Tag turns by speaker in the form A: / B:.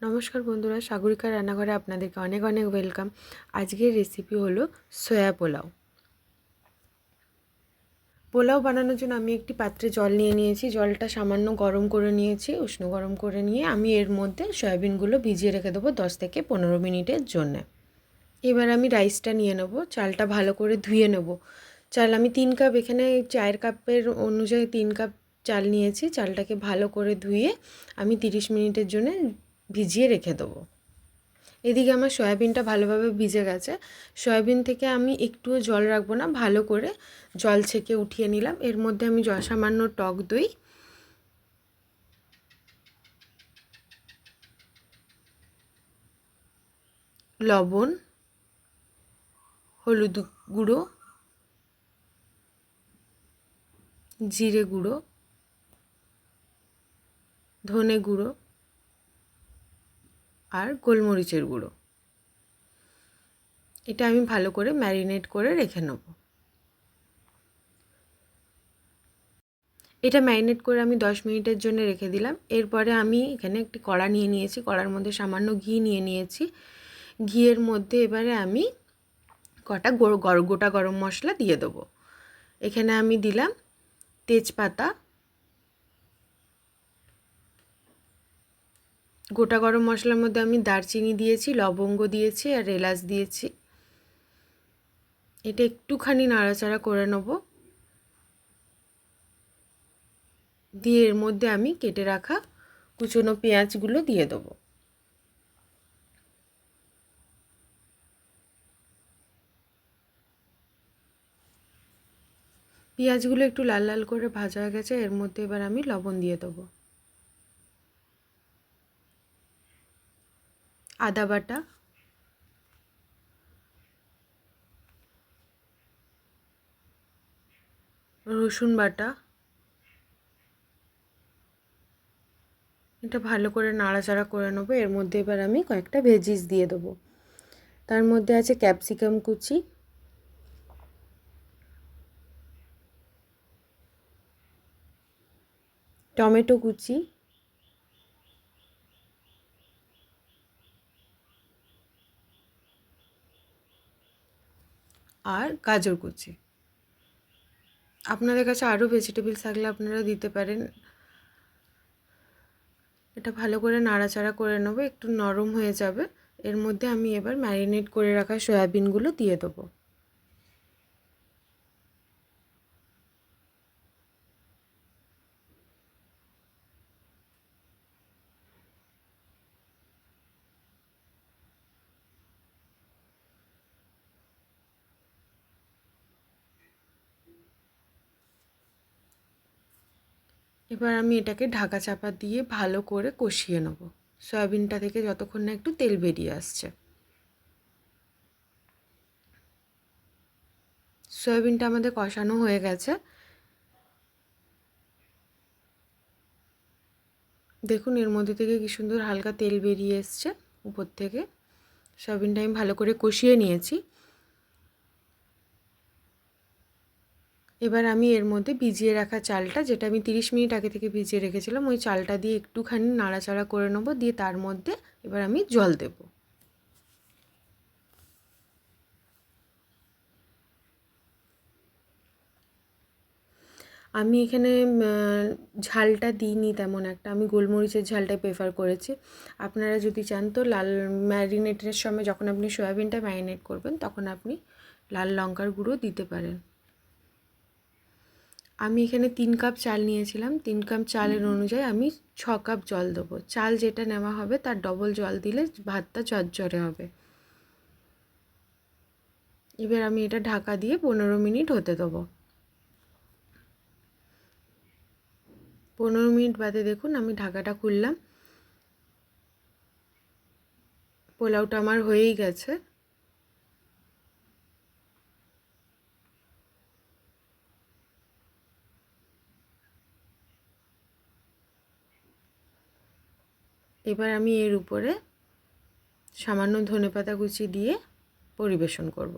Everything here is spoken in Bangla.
A: নমস্কার বন্ধুরা, সাগরিকা রান্নাঘরে আপনাদেরকে অনেক অনেক ওয়েলকাম। আজকের রেসিপি হলো সয়া পোলাও। পোলাও বানানোর জন্য আমি একটি পাত্রে জল নিয়ে নিয়েছি। জলটা সামান্য গরম করে নিয়েছি। উষ্ণ গরম করে নিয়ে আমি এর মধ্যে সয়াবিনগুলো ভিজিয়ে রেখে দেবো 10 থেকে 15 মিনিটের জন্যে। এবার আমি রাইসটা নিয়ে নেব। চালটা ভালো করে ধুয়ে নেব। চাল আমি 3 কাপ, এখানে চায়ের কাপের অনুযায়ী 3 কাপ চাল নিয়েছি। চালটাকে ভালো করে ধুয়ে আমি 30 মিনিটের জন্য ভিজিয়ে রেখে দেবো। এদিকে আমার সয়াবিনটা ভালোভাবে ভিজে গেছে। সয়াবিন থেকে আমি একটুও জল রাখবো না, ভালো করে জল ছেঁকে উঠিয়ে নিলাম। এর মধ্যে আমি সামান্য টক দই, লবণ, হলুদ গুঁড়ো, জিরে গুঁড়ো, ধনে গুঁড়ো আর গোলমরিচের গুঁড়ো, এটা আমি ভালো করে ম্যারিনেট করে রেখে নেব। এটা ম্যারিনেট করে আমি 10 মিনিটের জন্য রেখে দিলাম। এরপরে আমি এখানে একটি কড়া নিয়ে নিয়েছি। কড়ার মধ্যে সামান্য ঘি নিয়ে নিয়েছি। ঘিয়ের মধ্যে এবারে আমি কটা গোটা গরম মশলা দিয়ে দেবো। এখানে আমি দিলাম তেজপাতা, গোটা গরম মশলার মধ্যে আমি দারচিনি দিয়েছি, লবঙ্গ দিয়েছি আর এলাচ দিয়েছি। এটা একটুখানি নাড়াচাড়া করে নেব। দিয়ে এর মধ্যে আমি কেটে রাখা কুচনো পেঁয়াজগুলো দিয়ে দেবো। পেঁয়াজগুলো একটু লাল লাল করে ভাজা হয়ে গেছে। এর মধ্যে এবার আমি লবণ দিয়ে দেবো, আদা বাটা, রসুন বাটা। এটা ভালো করে নাড়াচাড়া করে নেবো। এর মধ্যে এবার আমি কয়েকটা ভেজিস দিয়ে দেবো। তার মধ্যে আছে ক্যাপসিকাম কুচি, টমেটো কুচি, আর গাজর কুচি। আপনাদের কাছে আরও ভেজিটেবলস থাকলে আপনারা দিতে পারেন। এটা ভালো করে নাড়াচাড়া করে নেবো, একটু নরম হয়ে যাবে। এর মধ্যে আমি এবার ম্যারিনেট করে রাখা সয়াবিনগুলো দিয়ে দেবো। এবার আমি এটাকে ঢাকা চাপা দিয়ে ভালো করে কষিয়ে নেব, সয়াবিনটা থেকে যতক্ষণ না একটু তেল বেরিয়ে আসছে। সয়াবিনটা আমাদের কষানো হয়ে গেছে। দেখুন এর মধ্যে থেকে কি সুন্দর হালকা তেল বেরিয়ে এসছে উপর থেকে। সয়াবিনটা আমি ভালো করে কষিয়ে নিয়েছি। এবার আমি এর মধ্যে ভিজিয়ে রাখা চালটা, যেটা আমি 30 মিনিট আগে থেকে ভিজিয়ে রেখেছিলাম, ওই চালটা দিয়ে একটুখানি নাড়াচাড়া করে নেবো। দিয়ে তার মধ্যে এবার আমি জল দেব। আমি এখানে ঝালটা দিইনি তেমন একটা, আমি গোলমরিচের ঝালটাই প্রেফার করেছি। আপনারা যদি চান তো লাল ম্যারিনেটের সময় যখন আপনি সয়াবিনটা ম্যারিনেট করবেন তখন আপনি লাল লঙ্কার গুঁড়ো দিতে পারেন। আমি এখানে 3 কাপ চাল নিয়েছিলাম। 3 কাপ চালের অনুযায়ী আমি 6 কাপ জল দেবো। চাল যেটা নেওয়া হবে তার ডবল জল দিলে ভাতটা ঝরঝরে হবে। এবার আমি এটা ঢাকা দিয়ে 15 মিনিট হতে দেবো। 15 মিনিট বাদে দেখুন আমি ঢাকাটা খুললাম। পোলাওটা আমার হয়েই গেছে। এবার আমি এর উপরে সামান্য ধনেপাতা কুচি দিয়ে পরিবেশন করব।